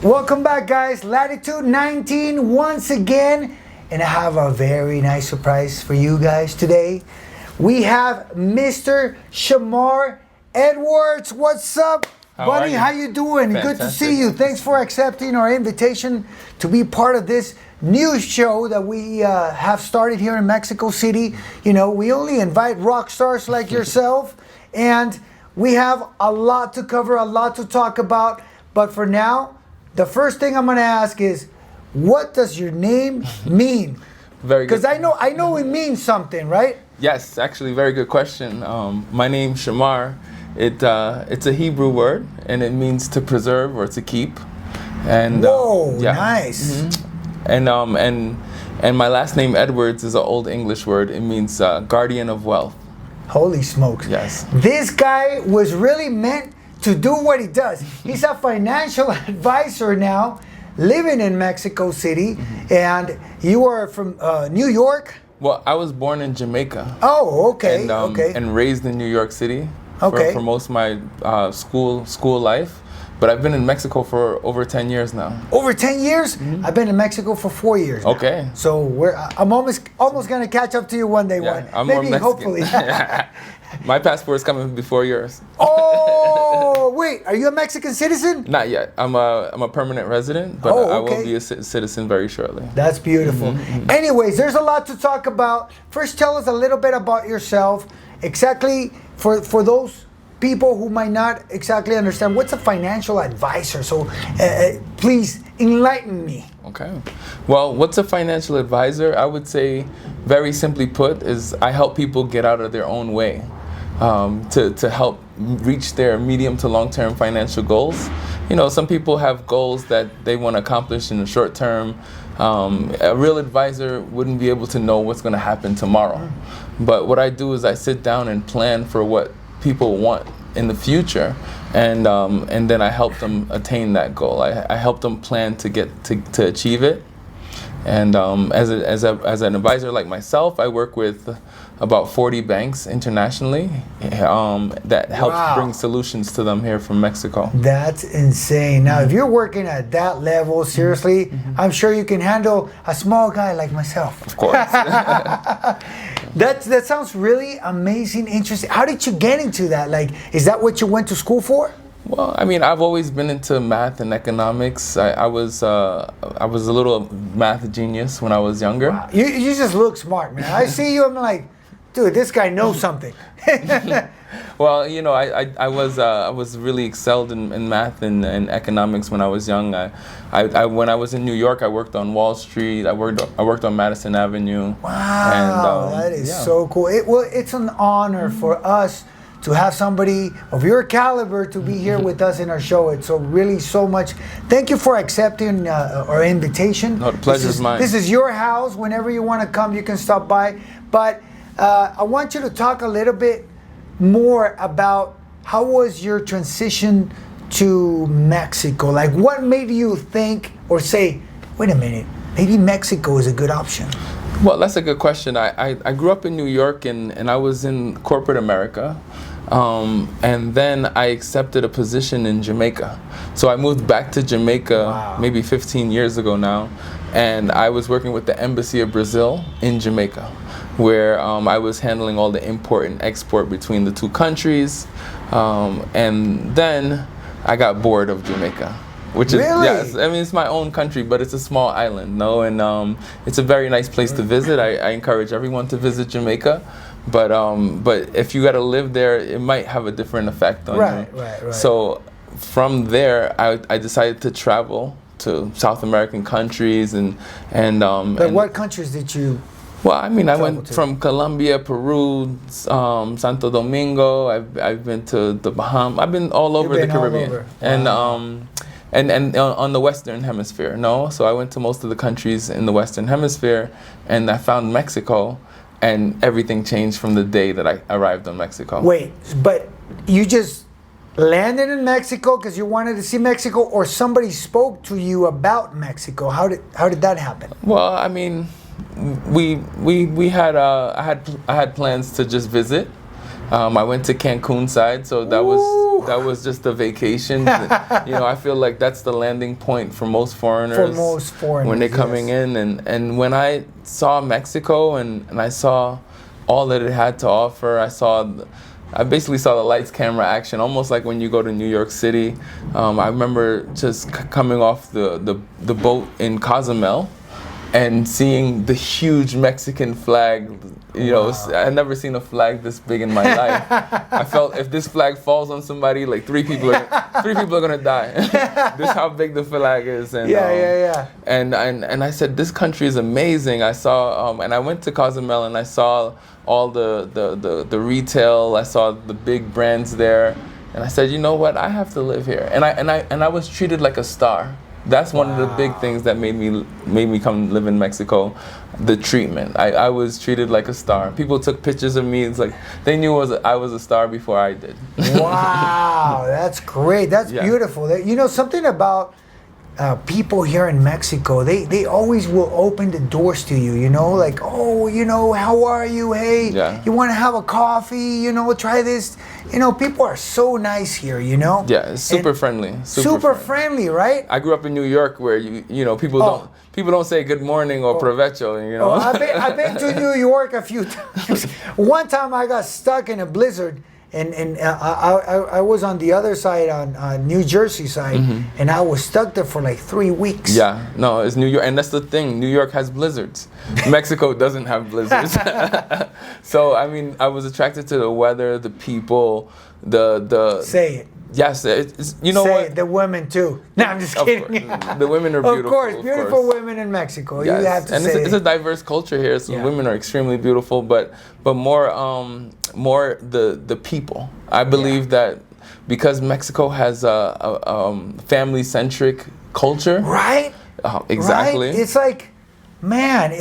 Welcome back, guys. Latitude 19 once again. And I have a very nice surprise for you guys today. We have Mr. Shamar Edwards. What's up, buddy? How you doing? Fantastic. Good to see you. Thanks for accepting our invitation to be part of this new show that we have started here in Mexico City. You know, we only invite rock stars like yourself, and we have a lot to cover, a lot to talk about. But for now, the first thing I'm going to ask is, what does your name mean? Very good. Because I know it means something, right? Yes, actually, very good question. My name shamar. It's a Hebrew word, and it means to preserve or to keep. And Whoa, nice. Mm-hmm. And my last name Edwards is an old English word. It means guardian of wealth. Holy smokes. Yes. This guy was really meant to do what he does. He's a financial advisor now, living in Mexico City, and you are from New York? Well, I was born in Jamaica. Oh, okay, and, okay. And raised in New York City Okay. for most of my school life. But I've been in Mexico for over 10 years now. Over 10 years? Mm-hmm. I've been in Mexico for 4 years now. Okay. So I'm almost going to catch up to you one day. Yeah, I'm maybe, more Mexican. hopefully. My passport is coming before yours. Oh, wait, are you a Mexican citizen? Not yet. I'm a permanent resident, but I will be a citizen very shortly. That's beautiful. Mm-hmm. Anyways, there's a lot to talk about. First, tell us a little bit about yourself. Exactly, for those people who might not exactly understand, what's a financial advisor? So please enlighten me. Okay. Well, what's a financial advisor? I would say, very simply put, is I help people get out of their own way to help reach their medium to long-term financial goals. You know, some people have goals that they want to accomplish in the short term. A real advisor wouldn't be able to know what's going to happen tomorrow. But what I do is I sit down and plan for what people want in the future, and then I help them attain that goal. I help them plan to achieve it. And as an advisor like myself, I work with about 40 banks internationally that helps bring solutions to them here from Mexico. That's insane. Now, if you're working at that level, seriously, I'm sure you can handle a small guy like myself. Of course. That sounds really amazing, interesting. How did you get into that? Like, is that what you went to school for? Well, I mean, I've always been into math and economics. I was a little math genius when I was younger. Wow. You just look smart, man. I see you, I'm like, dude, this guy knows something. Well, you know, I was really excelled in math and economics when I was young. When I was in New York, I worked on Wall Street. I worked on Madison Avenue. Wow, that is so cool. It's an honor for us to have somebody of your caliber to be here with us in our show. It's really so much. Thank you for accepting our invitation. No, the pleasure is mine. This is your house. Whenever you want to come, you can stop by. But I want you to talk a little bit more about how was your transition to Mexico? Like, what made you think or say, wait a minute, maybe Mexico is a good option? Well, that's a good question. I grew up in New York and I was in corporate America. And then I accepted a position in Jamaica. So I moved back to Jamaica maybe 15 years ago now. And I was working with the Embassy of Brazil in Jamaica, where I was handling all the import and export between the two countries. And then I got bored of Jamaica. Which is, yes, I mean, it's my own country, but it's a small island, no? And it's a very nice place to visit. I encourage everyone to visit Jamaica. But if you got to live there, it might have a different effect on you. Right. So from there, I decided to travel to South American countries and what countries did you? Well, I mean, I went from Colombia, Peru, Santo Domingo. I've been to the Bahamas. I've been all over the Caribbean, and on the Western Hemisphere. No, so I went to most of the countries in the Western Hemisphere, and I found Mexico. And everything changed from the day that I arrived in Mexico. Wait, but you just landed in Mexico because you wanted to see Mexico, or somebody spoke to you about Mexico? How did that happen? Well, I mean, we had I had plans to just visit, I went to Cancun side, so that was just a vacation. I feel like that's the landing point for most foreigners. When they're coming in, and when I saw Mexico and I saw all that it had to offer, I basically saw the lights, camera, action, almost like when you go to New York City. I remember just coming off the boat in Cozumel and seeing the huge Mexican flag. I'd never seen a flag this big in my life. I felt if this flag falls on somebody, like three people are gonna die. This is how big the flag is. And, And I said, this country is amazing. I saw, and I went to Cozumel and I saw all the retail. I saw the big brands there, and I said, you know what? I have to live here. And I was treated like a star. That's one of the big things that made me come live in Mexico. The treatment. I was treated like a star. People took pictures of me. It's like they knew I was a star before I did. Wow, that's great. That's beautiful. Something about people here in Mexico, they always will open the doors to you, like, how are you? Hey, you want to have a coffee? Try this. People are so nice here, Yeah, it's super friendly. Super friendly, right? I grew up in New York where people don't say good morning or provecho, I've been to New York a few times. One time I got stuck in a blizzard. And I was on the other side, on New Jersey side, and I was stuck there for like 3 weeks. Yeah, no, it's New York, and that's the thing. New York has blizzards. Mexico doesn't have blizzards. So I was attracted to the weather, the people, the. Say it. Yes, it's what? The women too. No, I'm just kidding. The women are beautiful. Of course, beautiful women in Mexico. Yes. You have to and say it's a diverse culture here, so women are extremely beautiful, but more the people. I believe that because Mexico has a family-centric culture. Right. Exactly. Right? It's like, man,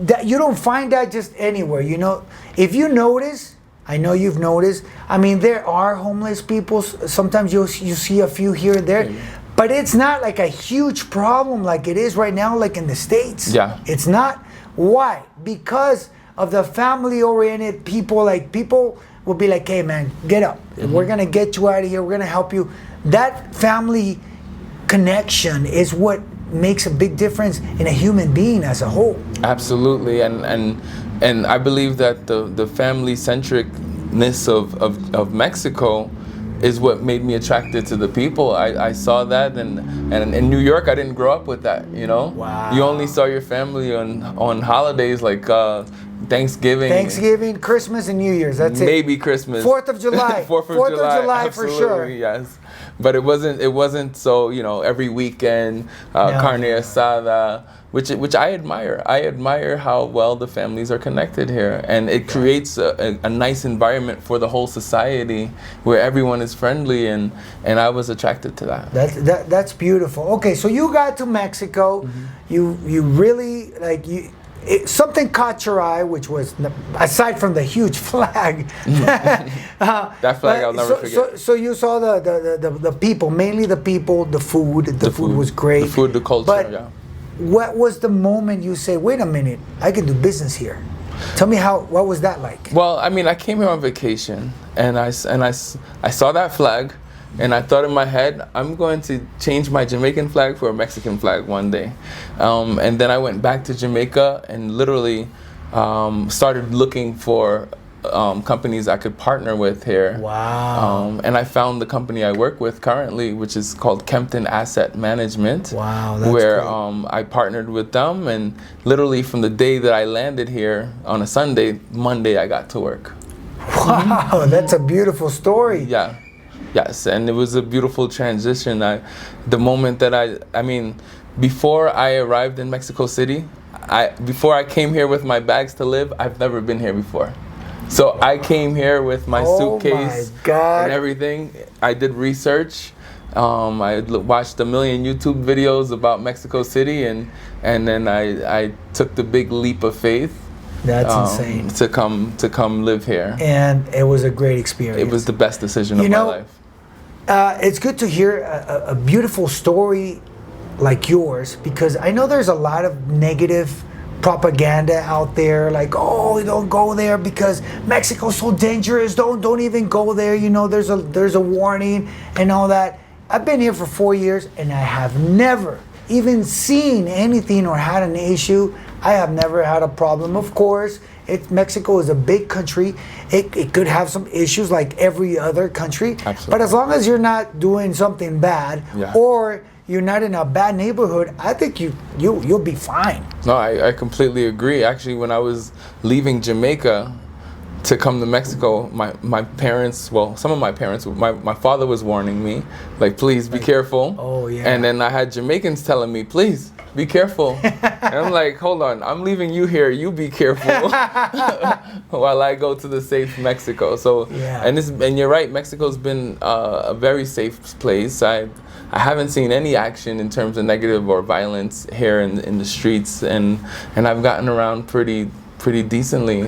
that you don't find that just anywhere. If you notice. I know you've noticed. There are homeless people. Sometimes you see a few here and there, but it's not like a huge problem like it is right now, like in the States. Yeah. It's not. Why? Because of the family-oriented people. Like, people will be like, hey, man, get up. We're going to get you out of here. We're going to help you. That family connection is what makes a big difference in a human being as a whole. Absolutely. And I believe that the family-centricness of Mexico is what made me attracted to the people. I saw that, and in New York, I didn't grow up with that, Wow. You only saw your family on holidays like Thanksgiving, Christmas, and New Year's. That's it. Maybe Christmas. 4th of July. 4th of July for sure. Yes. But it wasn't so, every weekend, carne asada, which I admire. I admire how well the families are connected here, and it creates a nice environment for the whole society where everyone is friendly, and I was attracted to that. That's beautiful. Okay, so you got to Mexico, you really something caught your eye, which was, aside from the huge flag. That flag I'll never forget. So you saw the people, mainly the people, the food. The food was great. The food, the culture, but what was the moment you say, wait a minute, I can do business here? Tell me what was that like? Well, I came here on vacation, and I saw that flag, and I thought in my head, I'm going to change my Jamaican flag for a Mexican flag one day. And then I went back to Jamaica and literally started looking for companies I could partner with here. Wow. And I found the company I work with currently, which is called Kempton Asset Management. Wow, that's where great. I partnered with them, and literally from the day that I landed here on a Sunday, Monday I got to work. Wow, that's a beautiful story. Yeah. Yes, and it was a beautiful transition. The moment that before I arrived in Mexico City, before I came here with my bags to live, I've never been here before. So I came here with my suitcase and everything. I did research. I watched a million YouTube videos about Mexico City, and then I took the big leap of faith. That's insane. To come live here. And it was a great experience. It was the best decision of my life. It's good to hear a beautiful story like yours, because I know there's a lot of negative propaganda out there, like, oh, don't go there because Mexico's so dangerous. Don't even go there. You know, there's a warning and all that. I've been here for 4 years and I have never even seen anything or had an issue. I have never had a problem. Of course, Mexico is a big country. It could have some issues like every other country. Absolutely. But as long as you're not doing something bad, Yeah. or you're not in a bad neighborhood, I think you'll be fine. No, I completely agree. Actually, when I was leaving Jamaica to come to Mexico, my parents, well, some of my parents, my father was warning me, like, please be careful. Oh, yeah. And then I had Jamaicans telling me, please be careful. And I'm like, hold on, I'm leaving you here, you be careful while I go to the safe Mexico. So, Yeah. and you're right, Mexico's been a very safe place. I haven't seen any action in terms of negative or violence here in the streets, and I've gotten around pretty decently.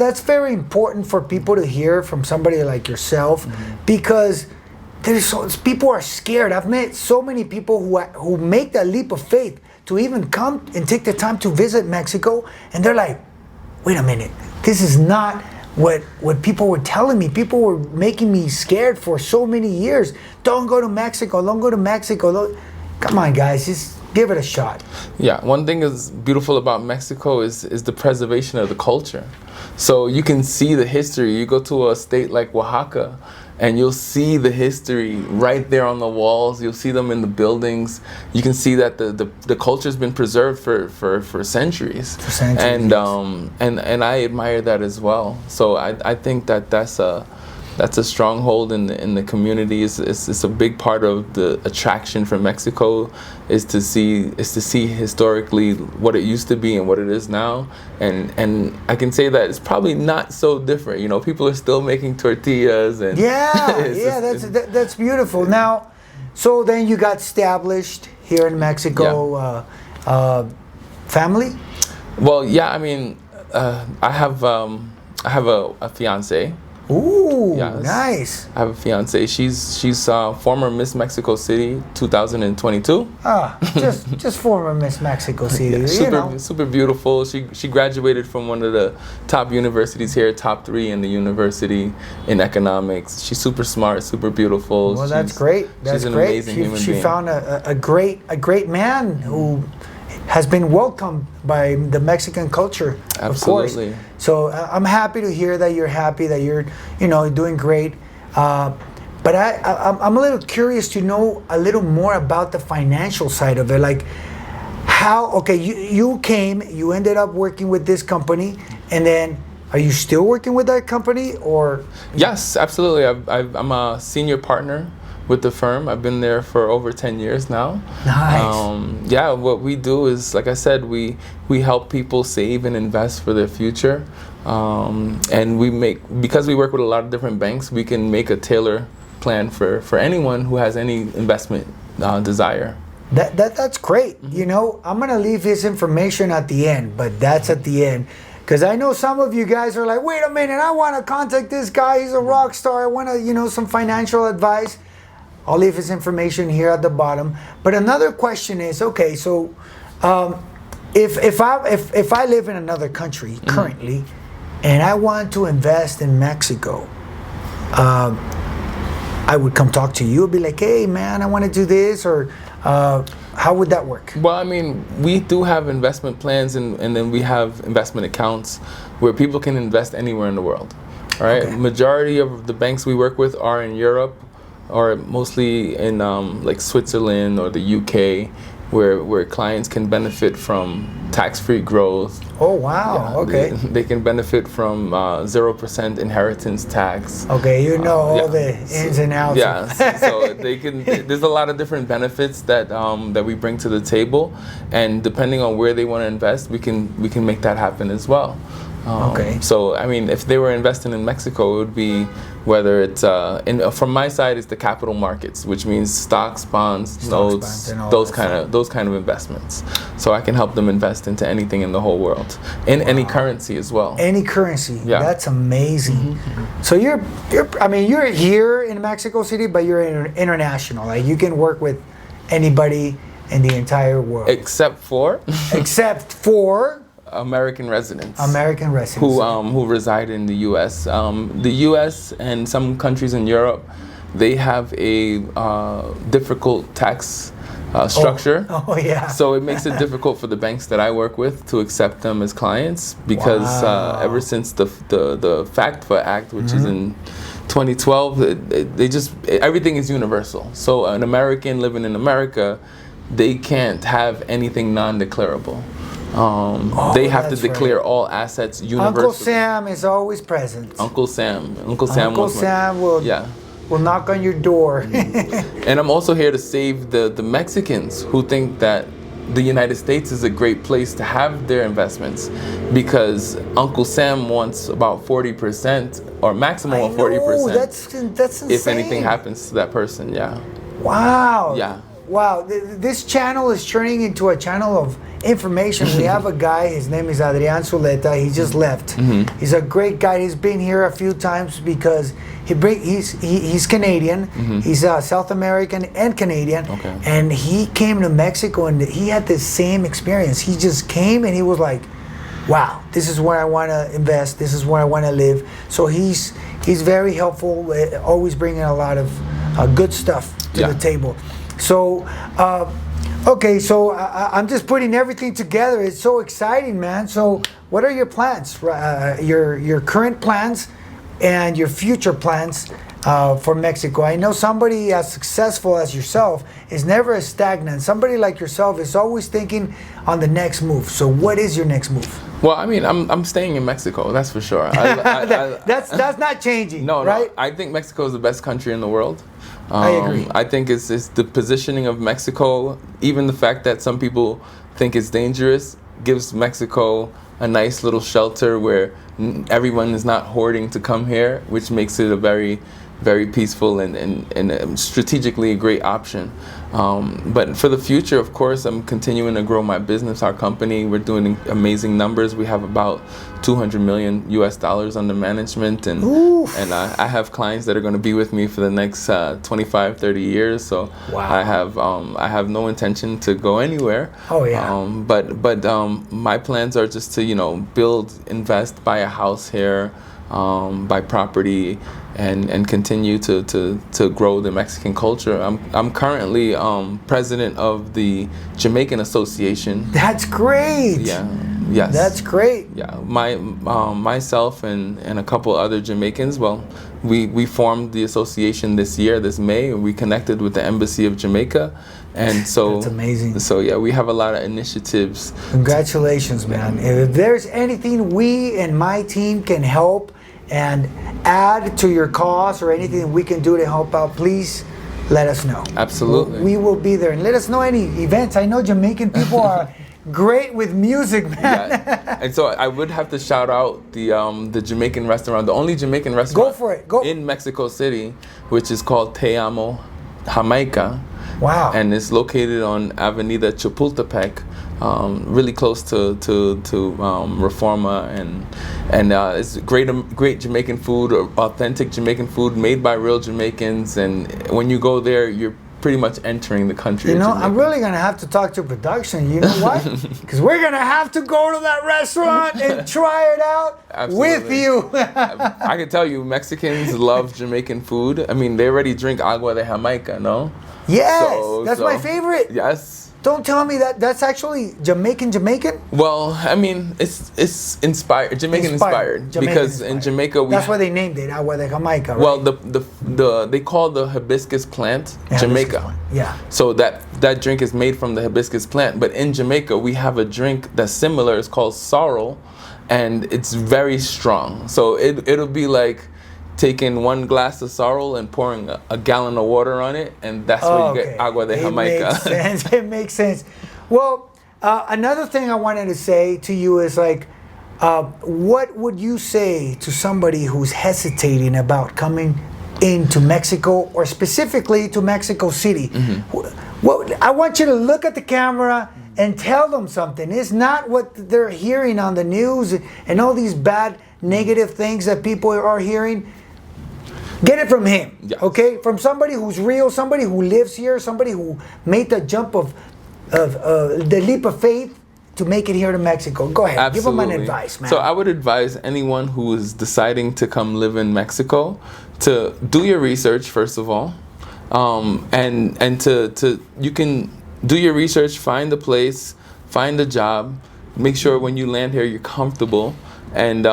That's very important for people to hear from somebody like yourself, because people are scared. I've met so many people who make that leap of faith to even come and take the time to visit Mexico, and they're like, wait a minute, this is not what people were telling me. People were making me scared for so many years. Don't go to Mexico, don't go to Mexico. Come on, guys, just give it a shot. Yeah, one thing is beautiful about Mexico is the preservation of the culture. So you can see the history. You go to a state like Oaxaca, and you'll see the history right there on the walls. You'll see them in the buildings. You can see that the culture's been preserved for centuries. For centuries. And I admire that as well. So I think that's a stronghold in the community. It's a big part of the attraction for Mexico is to see historically what it used to be and what it is now. And I can say that it's probably not so different. You know, people are still making tortillas and that's beautiful. Now, so then you got established here in Mexico. Family? Well, yeah. I mean, I have a fiance. Ooh, Yes. nice. I have a fiance. She's former Miss Mexico City 2022. Just former Miss Mexico City. Yeah, super beautiful. She graduated from one of the top universities here, top 3 in the university in economics. She's super smart, super beautiful. Well, that's great. That's she's an great. amazing human She being. found a great man who has been welcomed by the Mexican culture. Absolutely. Of course. So I'm happy to hear that you're happy, that you're doing great. But I'm a little curious to know a little more about the financial side of it. Like how? Okay, you came, you ended up working with this company, and then are you still working with that company or? Yes, absolutely. I'm a senior partner with the firm. I've been there for over 10 years now. Nice. Yeah, what we do is, like I said, we help people save and invest for their future. And because we work with a lot of different banks, we can make a tailor plan for anyone who has any investment desire. That's great. I'm going to leave his information at the end, but that's at the end. Because I know some of you guys are like, wait a minute, I want to contact this guy. He's a rock star. I want to, some financial advice. I'll leave his information here at the bottom. But another question is, okay, so if I live in another country currently, and I want to invest in Mexico, I would come talk to you and be like, hey man, I want to do this, or how would that work? Well, I mean, we do have investment plans, and then we have investment accounts where people can invest anywhere in the world. All right. Okay. Majority of the banks we work with are in Europe, or mostly in like Switzerland or the UK, where clients can benefit from tax-free growth. Oh wow! Yeah, Okay. They can benefit from 0% inheritance tax. Okay, all the ins and outs. Yeah, so they can. There's a lot of different benefits that we bring to the table, and depending on where they want to invest, we can make that happen as well. Okay. So I mean, if they were investing in Mexico, it would be whether it's from my side, it's the capital markets, which means stocks, bonds, notes, those kind of investments. So I can help them invest into anything in the whole world, in any currency as well. Any currency. Yeah. That's amazing. So you're here in Mexico City, but you're international. Like you can work with anybody in the entire world. Except for American residents. American residents. Who reside in the U.S. The U.S. and some countries in Europe, they have a difficult tax structure. Oh yeah. So it makes it difficult for the banks that I work with to accept them as clients because ever since the FATCA Act, which is in 2012, they just everything is universal. So an American living in America, they can't have anything non-declarable. They have to declare all assets universally. Uncle Sam is always present. Uncle Sam will knock on your door. And I'm also here to save the Mexicans who think that the United States is a great place to have their investments because Uncle Sam wants about 40% or maximum of 40%. That's insane. If anything happens to that person, Wow. Yeah. Wow. This channel is turning into a channel of information. We have a guy, his name is Adrian Zuleta. He just left. He's a great guy. He's been here a few times because he's Canadian. He's South American and Canadian. Okay. And he came to Mexico and he had the same experience. He just came and he was like, wow, this is where I want to invest. This is where I want to live. So he's very helpful, always bringing a lot of good stuff to the table. So, okay, so I'm just putting everything together. It's so exciting, man. So, what are your plans? Your current plans and your future plans for Mexico? I know somebody as successful as yourself is never as stagnant. Somebody like yourself is always thinking on the next move. So, what is your next move? Well, I mean, I'm staying in Mexico. That's for sure. That's not changing. No, right? No, I think Mexico is the best country in the world. I agree. I think it's the positioning of Mexico, even the fact that some people think it's dangerous, gives Mexico a nice little shelter where everyone is not hoarding to come here, which makes it a very, very peaceful and strategically a great option. But for the future, of course, I'm continuing to grow my business, our company. We're doing amazing numbers. We have about $200 million under management, and I have clients that are going to be with me for the next 25, 30 years. So I have no intention to go anywhere. Oh yeah. But my plans are just to build, invest, buy a house here, buy property, and continue to grow the Mexican culture. I'm currently president of the Jamaican Association. That's great. Yeah. Yes. That's great. Yeah. Myself and a couple other Jamaicans. Well, we formed the association this May, and we connected with the Embassy of Jamaica, and so that's amazing. So yeah, we have a lot of initiatives. Congratulations, man. If there's anything we and my team can help and add to your cause or anything we can do to help out, please let us know. Absolutely. We will be there. And let us know any events. I know Jamaican people are great with music, man. Yeah. And so I would have to shout out the Jamaican restaurant, the only Jamaican restaurant Go for it. Go. in Mexico City, which is called Te Amo Jamaica. Wow. And it's located on Avenida Chapultepec, really close to Reforma, and it's great Jamaican food, authentic Jamaican food made by real Jamaicans. And when you go there, you're pretty much entering the country. I'm really going to have to talk to production. You know why? Because we're going to have to go to that restaurant and try it out with you. I can tell you, Mexicans love Jamaican food. I mean, they already drink agua de Jamaica, no? Yes, that's my favorite. Yes. Don't tell me that's actually Jamaican. Well, I mean, it's inspired, Jamaican inspired, because in Jamaica that's why they named it agua de Jamaica. Right? Well, they call the hibiscus plant Jamaica. Yeah. So that drink is made from the hibiscus plant, but in Jamaica we have a drink that's similar. It's called sorrel, and it's very strong. So it'll be like taking one glass of sorrel and pouring a gallon of water on it, and that's where you get agua de Jamaica. It makes sense. It makes sense. Well, another thing I wanted to say to you is what would you say to somebody who's hesitating about coming into Mexico, or specifically to Mexico City? I want you to look at the camera and tell them something. It's not what they're hearing on the news and all these bad, negative things that people are hearing. Get it from him, okay? From somebody who's real, somebody who lives here, somebody who made the jump of the leap of faith to make it here to Mexico? Go ahead. Absolutely. Give them an advice, man. So I would advise anyone who is deciding to come live in Mexico to do your research first of all, and to you can do your research, find a place, find a job, make sure when you land here you're comfortable, and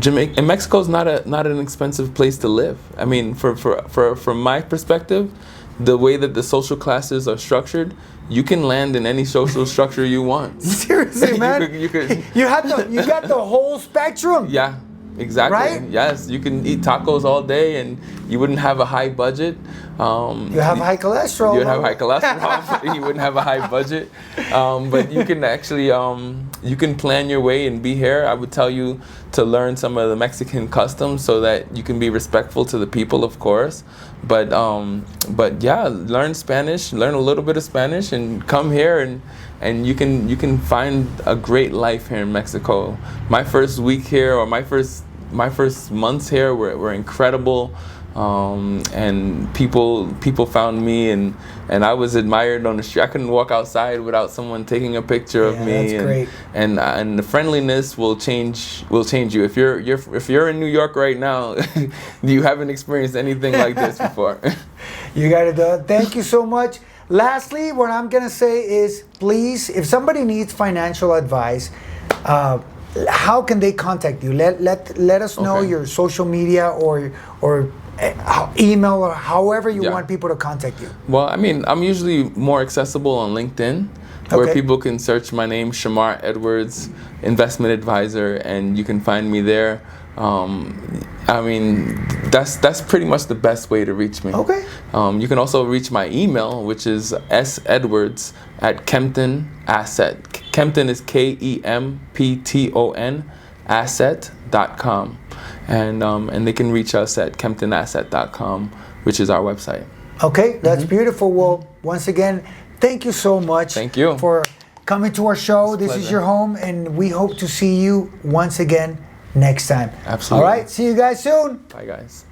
Jamaica and Mexico is not an expensive place to live. I mean, from my perspective, the way that the social classes are structured, you can land in any social structure you want. Seriously, man. you could. You got the whole spectrum. Yeah, exactly. Right? Yes, you can eat tacos all day, and you wouldn't have a high budget. You have high cholesterol. You would have high cholesterol. You wouldn't have a high budget, but you can actually you can plan your way and be here. I would tell you to learn some of the Mexican customs so that you can be respectful to the people, of course. But yeah, learn Spanish, learn a little bit of Spanish, and come here and you can find a great life here in Mexico. My first week here, or my first months here were incredible. And people found me, and I was admired on the street. I couldn't walk outside without someone taking a picture of me. That's great. And the friendliness will change you. If you're in New York right now, you haven't experienced anything like this before. You got it done. Thank you so much. Lastly, what I'm gonna say is, please, if somebody needs financial advice, how can they contact you? Let us know your social media or email, or however you want people to contact you. Well, I mean, I'm usually more accessible on LinkedIn, where people can search my name, Shamar Edwards, investment advisor, and you can find me there. I mean, that's pretty much the best way to reach me. Okay. You can also reach my email, which is sedwards@Kempton Asset. Kempton is KEMPTON asset.com. And they can reach us at kemptonasset.com, which is our website. Okay, that's beautiful. Well, once again, thank you so much. Thank you for coming to our show. This is your home, and we hope to see you once again next time. Absolutely. All right, see you guys soon. Bye, guys.